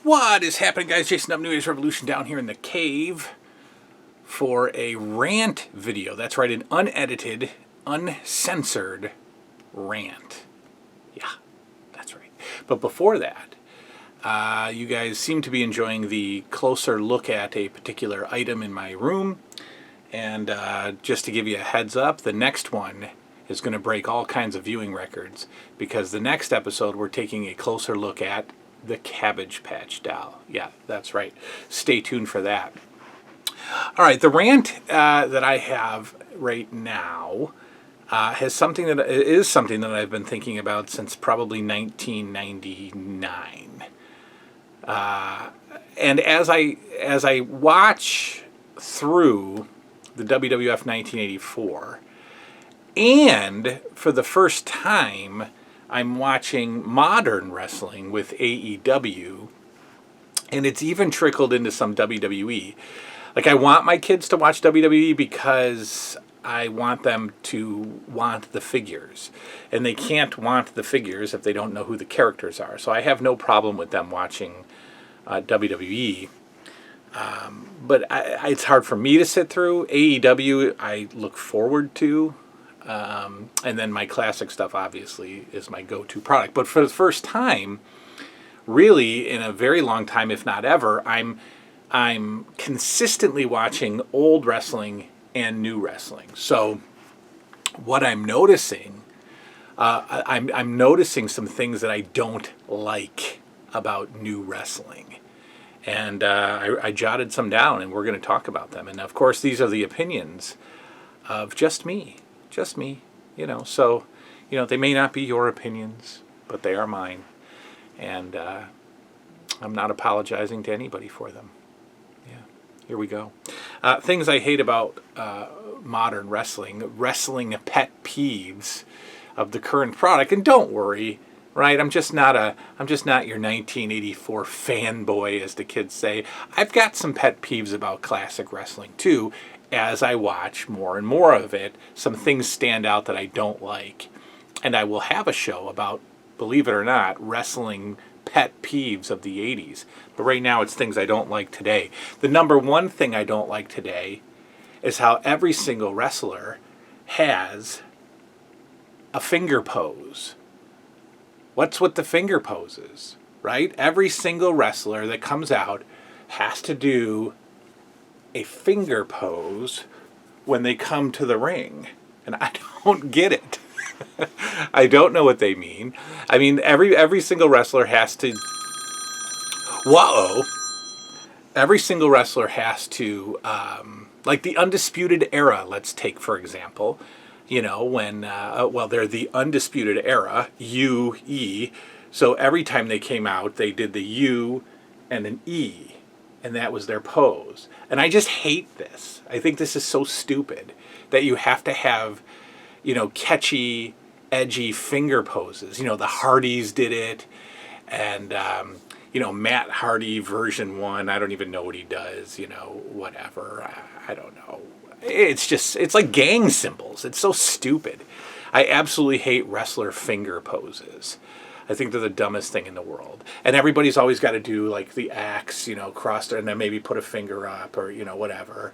What is happening, guys? Jason up, New Age Revolution down here in the cave for a rant video. That's right, an unedited, uncensored rant. Yeah, that's right. But before that, you guys seem to be enjoying the closer look at a particular item in my room. And just to give you a heads up, the next one is going to break all kinds of viewing records, because the next episode we're taking a closer look at the Cabbage Patch doll. Yeah, that's right. Stay tuned for that. All right, the rant that I have right now is something that I've been thinking about since probably 1999. And as I watch through the WWF 1984, and for the first time, I'm watching modern wrestling with AEW, and it's even trickled into some WWE. Like, I want my kids to watch WWE because I want them to want the figures. And they can't want the figures if they don't know who the characters are. So I have no problem with them watching WWE. But it's hard for me to sit through. AEW, I look forward to. And then my classic stuff, obviously, is my go-to product. But for the first time, really in a very long time, if not ever, I'm consistently watching old wrestling and new wrestling. So what I'm noticing, I'm noticing some things that I don't like about new wrestling. And I jotted some down, and we're going to talk about them. And of course, these are the opinions of just me. Just me, so, they may not be your opinions, but they are mine. And I'm not apologizing to anybody for them. Yeah, here we go. Things I hate about modern wrestling pet peeves of the current product. And don't worry, right? I'm just not your 1984 fanboy, as the kids say. I've got some pet peeves about classic wrestling, too. As I watch more and more of it, some things stand out that I don't like. And I will have a show about, believe it or not, wrestling pet peeves of the 80s. But right now it's things I don't like today. The number one thing I don't like today is how every single wrestler has a finger pose. What's with the finger poses, right? Every single wrestler that comes out has to do a finger pose when they come to the ring, and I don't get it. I don't know what they mean. I mean, every single wrestler has to. Whoa! Every single wrestler has to, like the Undisputed Era. Let's take for example. When they're the Undisputed Era, UE. So every time they came out, they did the U and an E. And that was their pose. And I just hate this. I think this is so stupid that you have to have, catchy, edgy finger poses. The Hardys did it. And, Matt Hardy version 1, I don't even know what he does, whatever. I don't know. It's like gang symbols. It's so stupid. I absolutely hate wrestler finger poses. I think they're the dumbest thing in the world. And everybody's always got to do like the axe, cross there, and then maybe put a finger up or, whatever.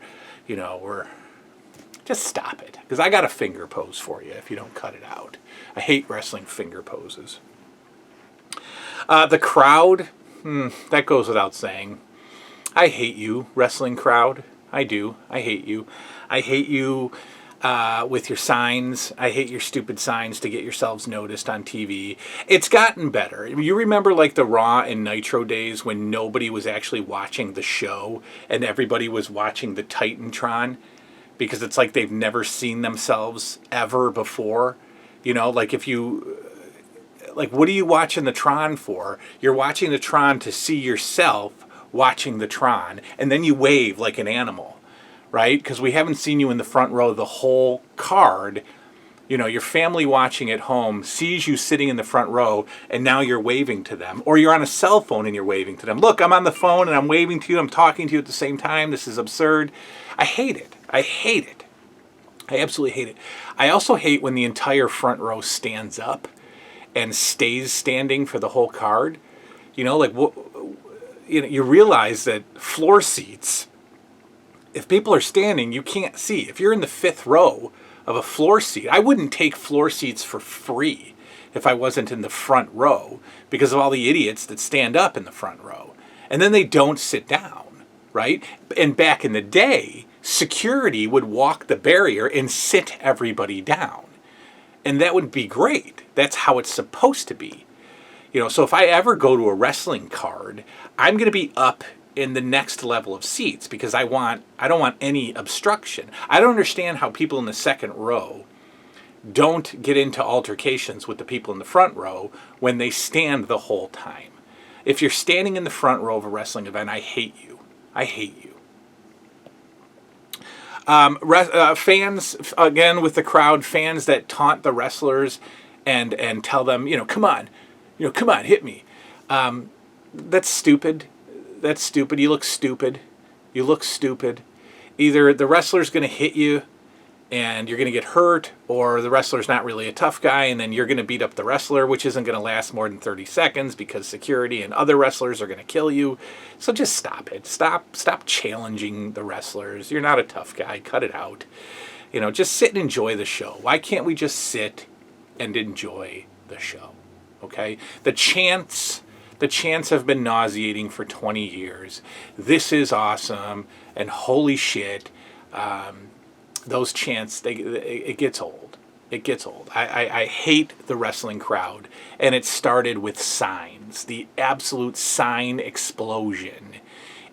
We're just stop it. Because I got a finger pose for you if you don't cut it out. I hate wrestling finger poses. The crowd, that goes without saying. I hate you, wrestling crowd. I do. I hate you. I hate you. With your signs. I hate your stupid signs to get yourselves noticed on TV. It's gotten better. You remember like the Raw and Nitro days when nobody was actually watching the show and everybody was watching the Titantron because it's like they've never seen themselves ever before. Like what are you watching the Tron for? You're watching the Tron to see yourself watching the Tron, and then you wave like an animal. Right? Because we haven't seen you in the front row the whole card. Your family watching at home sees you sitting in the front row, and now you're waving to them. Or you're on a cell phone and you're waving to them. Look, I'm on the phone and I'm waving to you. I'm talking to you at the same time. This is absurd. I hate it. I hate it. I absolutely hate it. I also hate when the entire front row stands up and stays standing for the whole card. you realize that floor seats, if people are standing, you can't see. If you're in the fifth row of a floor seat, I wouldn't take floor seats for free if I wasn't in the front row because of all the idiots that stand up in the front row. And then they don't sit down, right? And back in the day, security would walk the barrier and sit everybody down. And that would be great. That's how it's supposed to be. So if I ever go to a wrestling card, I'm going to be up in the next level of seats because I don't want any obstruction. I don't understand how people in the second row don't get into altercations with the people in the front row when they stand the whole time. If you're standing in the front row of a wrestling event, I hate you. I hate you. Fans, again, with the crowd, fans that taunt the wrestlers and tell them, come on, come on, hit me. That's stupid. That's stupid. You look stupid. You look stupid. Either the wrestler's going to hit you and you're going to get hurt, or the wrestler's not really a tough guy and then you're going to beat up the wrestler, which isn't going to last more than 30 seconds because security and other wrestlers are going to kill you. So just stop it. Stop challenging the wrestlers. You're not a tough guy. Cut it out. Just sit and enjoy the show. Why can't we just sit and enjoy the show? Okay? The chants have been nauseating for 20 years. This is awesome, and holy shit, those chants, it gets old. It gets old. I hate the wrestling crowd, and it started with signs. The absolute sign explosion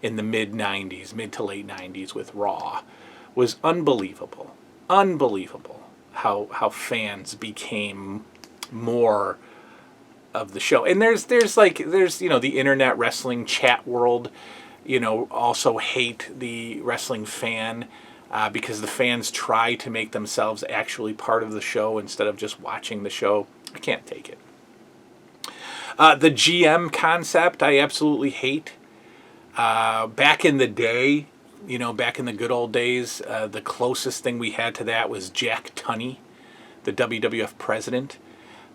in the mid to late 90s with Raw was unbelievable. Unbelievable how fans became more of the show. And there's the internet wrestling chat world, also hate the wrestling fan because the fans try to make themselves actually part of the show instead of just watching the show. I can't take it. The GM concept I absolutely hate. Back in the day, back in the good old days, the closest thing we had to that was Jack Tunney, the WWF president.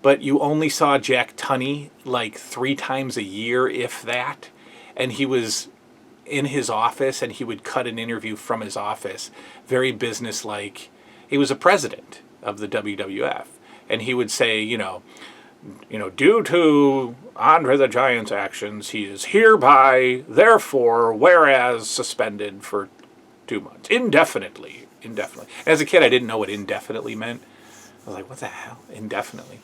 But you only saw Jack Tunney like 3 times a year, if that. And he was in his office and he would cut an interview from his office. Very businesslike. He was a president of the WWF. And he would say, due to Andre the Giant's actions, he is hereby, therefore, whereas suspended for 2 months. Indefinitely. As a kid, I didn't know what indefinitely meant. I was like, what the hell? Indefinitely.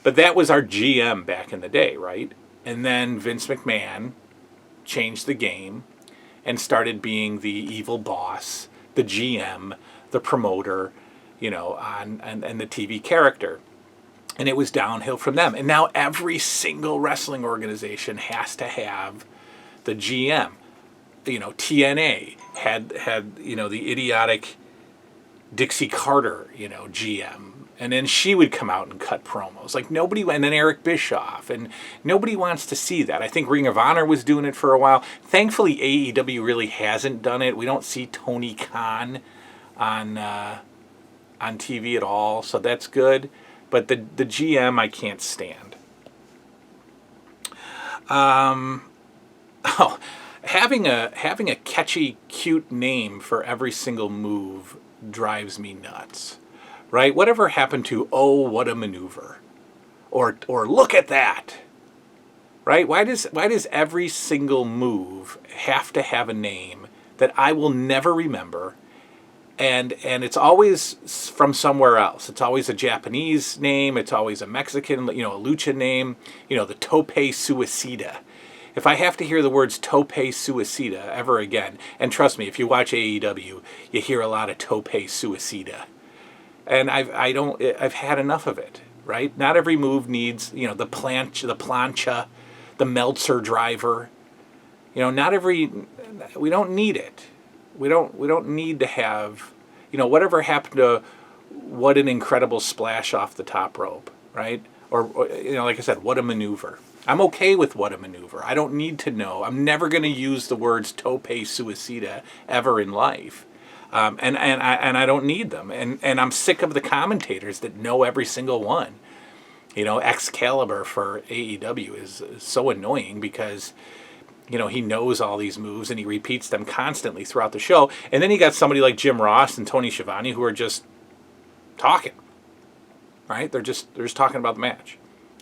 But that was our GM back in the day, right? And then Vince McMahon changed the game and started being the evil boss, the GM, the promoter, and the TV character. And it was downhill from them. And now every single wrestling organization has to have the GM. TNA had the idiotic Dixie Carter, GM. And then she would come out and cut promos. And then Eric Bischoff. And nobody wants to see that. I think Ring of Honor was doing it for a while. Thankfully, AEW really hasn't done it. We don't see Tony Khan on TV at all. So that's good. But the GM I can't stand. Having a catchy, cute name for every single move drives me nuts. Right? Whatever happened to, oh, what a maneuver? Or look at that. Right? Why does every single move have to have a name that I will never remember? And it's always from somewhere else. It's always a Japanese name. It's always a Mexican, a lucha name. The Tope Suicida. If I have to hear the words Tope Suicida ever again, and trust me, if you watch AEW, you hear a lot of Tope Suicida. And I've had enough of it, right? Not every move needs, the plancha, the Meltzer driver. We don't need it. We don't need to have, whatever happened to what an incredible splash off the top rope, right? Or like I said, what a maneuver. I'm okay with what a maneuver. I don't need to know. I'm never going to use the words Tope Suicida ever in life. And I don't need them. And I'm sick of the commentators that know every single one. Excalibur for AEW is so annoying because he knows all these moves and he repeats them constantly throughout the show. And then you got somebody like Jim Ross and Tony Schiavone who are just talking, right? They're just talking about the match,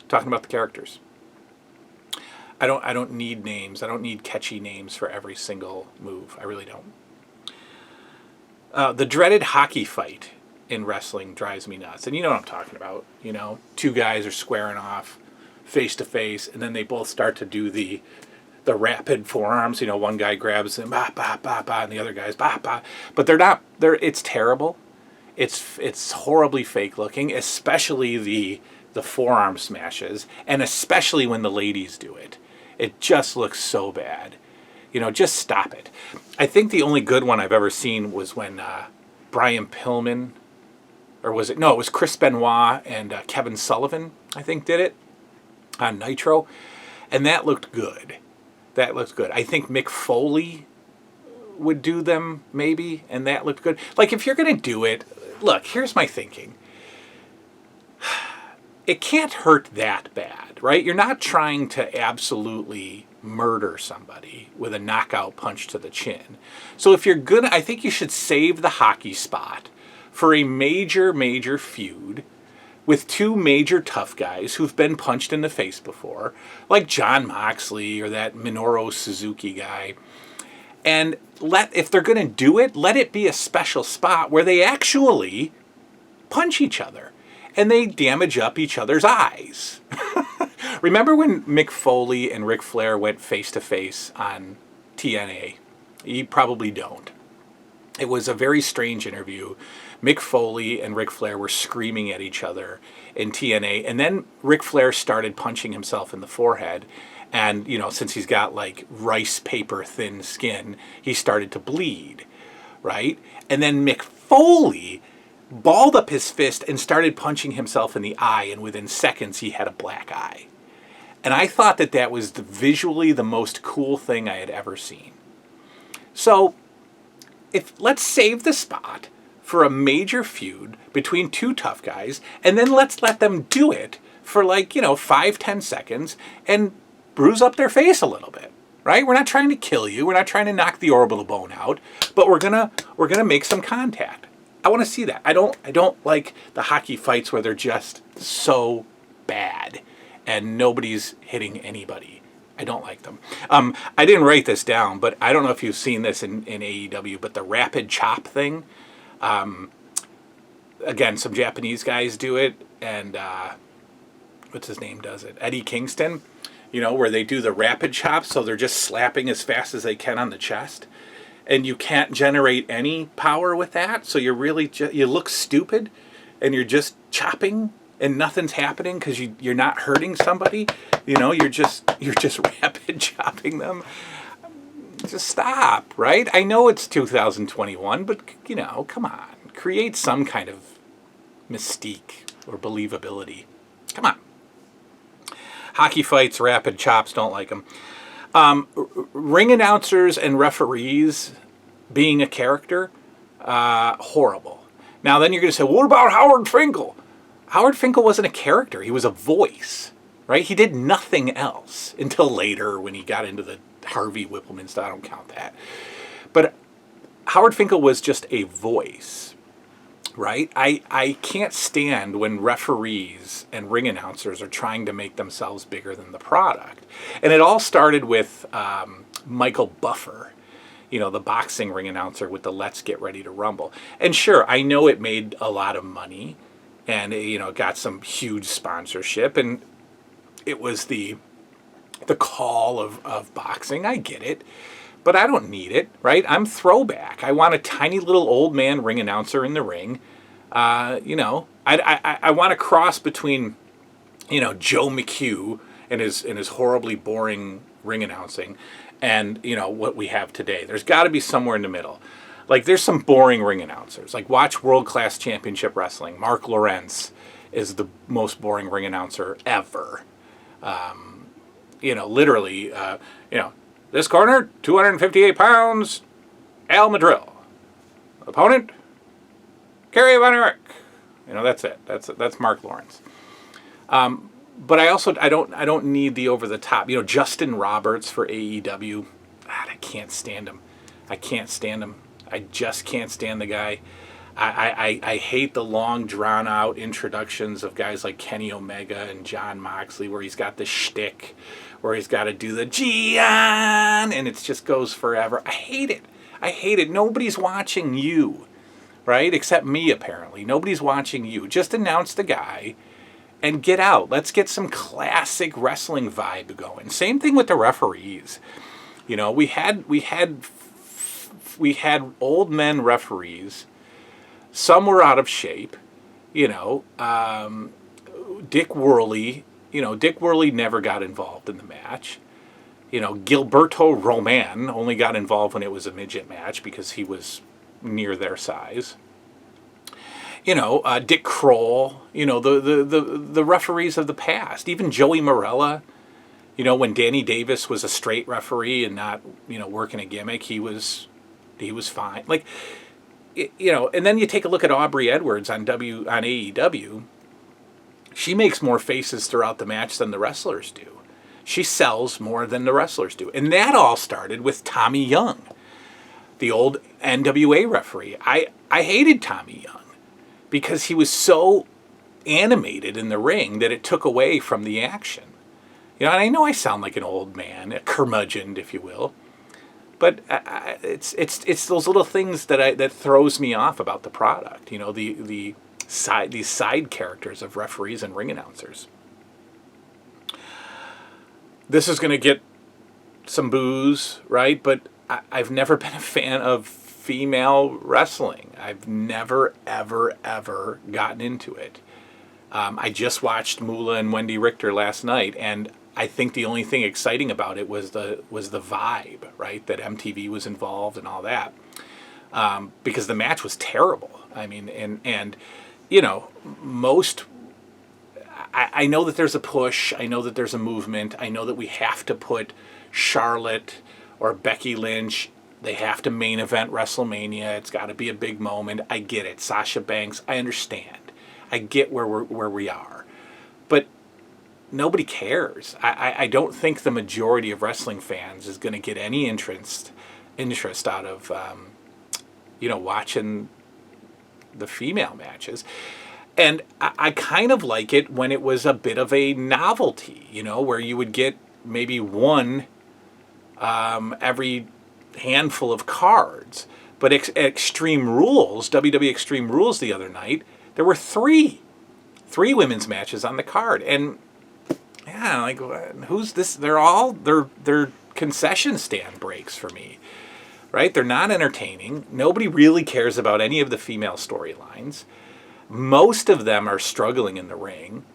talking about the characters. I don't need names. I don't need catchy names for every single move. I really don't. The dreaded hockey fight in wrestling drives me nuts. And you know what I'm talking about. Two guys are squaring off face to face, and then they both start to do the rapid forearms. One guy grabs him, bah, bah, bah, bah, and the other guy's bah, bah. But it's terrible. It's horribly fake looking, especially the forearm smashes, and especially when the ladies do it. It just looks so bad. Just stop it. I think the only good one I've ever seen was when Brian Pillman, or was it? No, it was Chris Benoit and Kevin Sullivan, I think, did it on Nitro. And that looked good. I think Mick Foley would do them, maybe, and that looked good. Like, if you're going to do it, look, here's my thinking. It can't hurt that bad, right? You're not trying to absolutely murder somebody with a knockout punch to the chin. So if you're gonna, I think you should save the hockey spot for a major feud with two major tough guys who've been punched in the face before, like Jon Moxley or that Minoru Suzuki guy. And if they're gonna do it, let it be a special spot where they actually punch each other and they damage up each other's eyes. Remember when Mick Foley and Ric Flair went face-to-face on TNA? You probably don't. It was a very strange interview. Mick Foley and Ric Flair were screaming at each other in TNA, and then Ric Flair started punching himself in the forehead, and, since he's got, like, rice paper thin skin, he started to bleed, right? And then Mick Foley balled up his fist and started punching himself in the eye, and within seconds he had a black eye. And I thought that was visually the most cool thing I had ever seen. So, let's save the spot for a major feud between two tough guys, and then let's let them do it for 5-10 seconds and bruise up their face a little bit, right? We're not trying to kill you. We're not trying to knock the orbital bone out, but we're gonna make some contact. I want to see that. I don't like the hockey fights where they're just so bad and nobody's hitting anybody. I don't like them. I didn't write this down, but I don't know if you've seen this in AEW, but the rapid chop thing, again, some Japanese guys do it, and what's his name does it? Eddie Kingston, where they do the rapid chop, so they're just slapping as fast as they can on the chest. And you can't generate any power with that, so you're really you look stupid, and you're just chopping, and nothing's happening because you're not hurting somebody. You're just rapid chopping them. Just stop, right? I know it's 2021, but come on, create some kind of mystique or believability. Come on. Hockey fights, rapid chops, don't like them. Ring announcers and referees being a character, horrible. Now then you're going to say, well, what about Howard Finkel? Howard Finkel wasn't a character. He was a voice, right? He did nothing else until later when he got into the Harvey Whippleman stuff. I don't count that. But Howard Finkel was just a voice, right? I can't stand when referees and ring announcers are trying to make themselves bigger than the product. And it all started with Michael Buffer, the boxing ring announcer with the Let's Get Ready to Rumble. And sure, I know it made a lot of money and, it got some huge sponsorship, and it was the call of boxing. I get it. But I don't need it, right? I'm throwback. I want a tiny little old man ring announcer in the ring. I want a cross between, Joe McHugh and his horribly boring ring announcing and, what we have today. There's got to be somewhere in the middle. Like, there's some boring ring announcers. Like, watch World Class Championship Wrestling. Mark Lawrence is the most boring ring announcer ever. Literally, this corner, 258 pounds, Al Madrill. Opponent, Kerry Von Erich. That's it. That's Mark Lawrence. but I don't need the over the top. Justin Roberts for AEW. God, I can't stand him. I can't stand him. I just can't stand the guy. I hate the long drawn out introductions of guys like Kenny Omega and John Moxley, where he's got the shtick, where he's got to do the Gian, and it just goes forever. I hate it. I hate it. Nobody's watching you, right? Except me, apparently. Nobody's watching you. Just announce the guy and get out. Let's get some classic wrestling vibe going. Same thing with the referees. We had old men referees. Some were out of shape. Dick Worley. Dick Worley never got involved in the match. Gilberto Roman only got involved when it was a midget match because he was near their size. Dick Kroll, the referees of the past, even Joey Morella, when Danny Davis was a straight referee and not, working a gimmick, he was fine. And then you take a look at Aubrey Edwards on AEW. She makes more faces throughout the match than the wrestlers do. She sells more than the wrestlers do. And that all started with Tommy Young, the old NWA referee. I hated Tommy Young because he was so animated in the ring that it took away from the action. And I know I sound like an old man, a curmudgeon, if you will. But it's those little things that throws me off about the product. These side characters of referees and ring announcers. This is going to get some boos, right? But I've never been a fan of female wrestling. I've never, ever, ever gotten into it. I just watched Moolah and Wendy Richter last night, and I think the only thing exciting about it was the vibe, right? That MTV was involved and all that, because the match was terrible. I mean, and most. I know that there's a push. I know that there's a movement. I know that we have to put Charlotte or Becky Lynch. They have to main event WrestleMania. It's got to be a big moment. I get it. Sasha Banks. I understand. I get where we are, but nobody cares. I don't think the majority of wrestling fans is going to get any interest out of watching the female matches. And I kind of like it when it was a bit of a novelty, where you would get maybe one every handful of cards. But Extreme Rules, WWE Extreme Rules the other night, there were three women's matches on the card. And yeah, like, who's this? They're concession stand breaks for me, right? They're not entertaining. Nobody really cares about any of the female storylines. Most of them are struggling in the ring.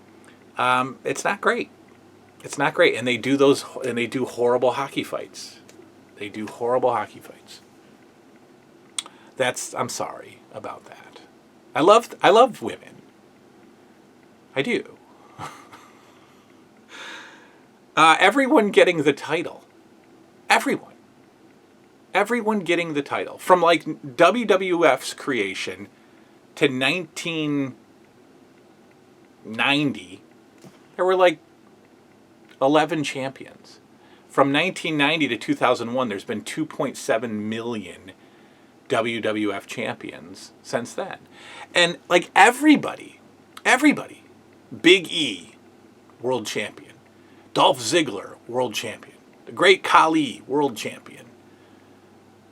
It's not great. It's not great. And they do horrible hockey fights. I'm sorry about that. I love women. I do. Everyone getting the title. Everyone getting the title. From like WWF's creation to 1990, there were like 11 champions. From 1990 to 2001, there's been 2.7 million WWF champions since then. And like everybody, Big E, world champion. Dolph Ziggler, world champion. The Great Khali, world champion.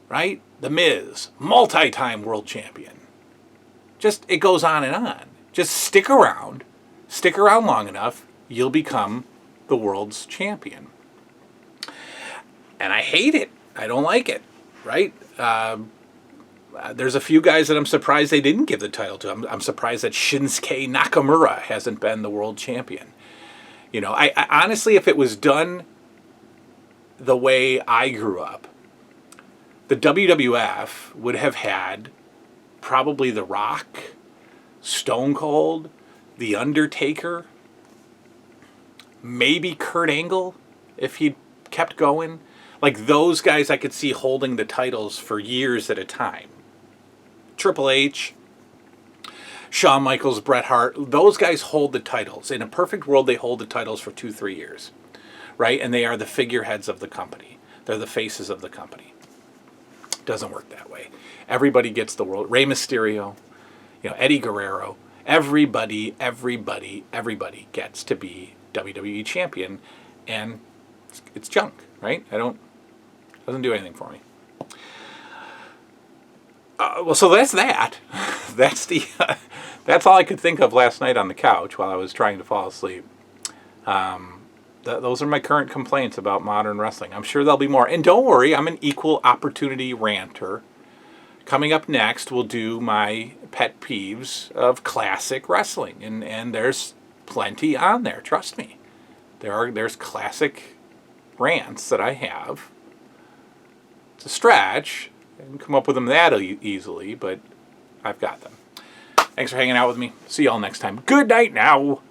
Right? The Miz, multi-time world champion. Just, it goes on and on. Just stick around long enough, you'll become the world's champion. And I hate it. I don't like it, right? There's a few guys that I'm surprised they didn't give the title to. I'm surprised that Shinsuke Nakamura hasn't been the world champion. I honestly, if it was done the way I grew up, the WWF would have had probably The Rock, Stone Cold, The Undertaker, maybe Kurt Angle if he kept going. Like those guys I could see holding the titles for years at a time. Triple H. Shawn Michaels, Bret Hart, those guys hold the titles. In a perfect world, they hold the titles for 2-3 years, right? And they are the figureheads of the company. They're the faces of the company. Doesn't work that way. Everybody gets the world. Rey Mysterio, Eddie Guerrero. Everybody gets to be WWE champion, and it's junk, right? Doesn't do anything for me. Well, so that's that. That's all I could think of last night on the couch while I was trying to fall asleep. Those are my current complaints about modern wrestling. I'm sure there'll be more. And don't worry, I'm an equal opportunity ranter. Coming up next, we'll do my pet peeves of classic wrestling. And there's plenty on there, trust me. There's classic rants that I have. It's a stretch. I didn't come up with them that easily, but I've got them. Thanks for hanging out with me. See y'all next time. Good night now.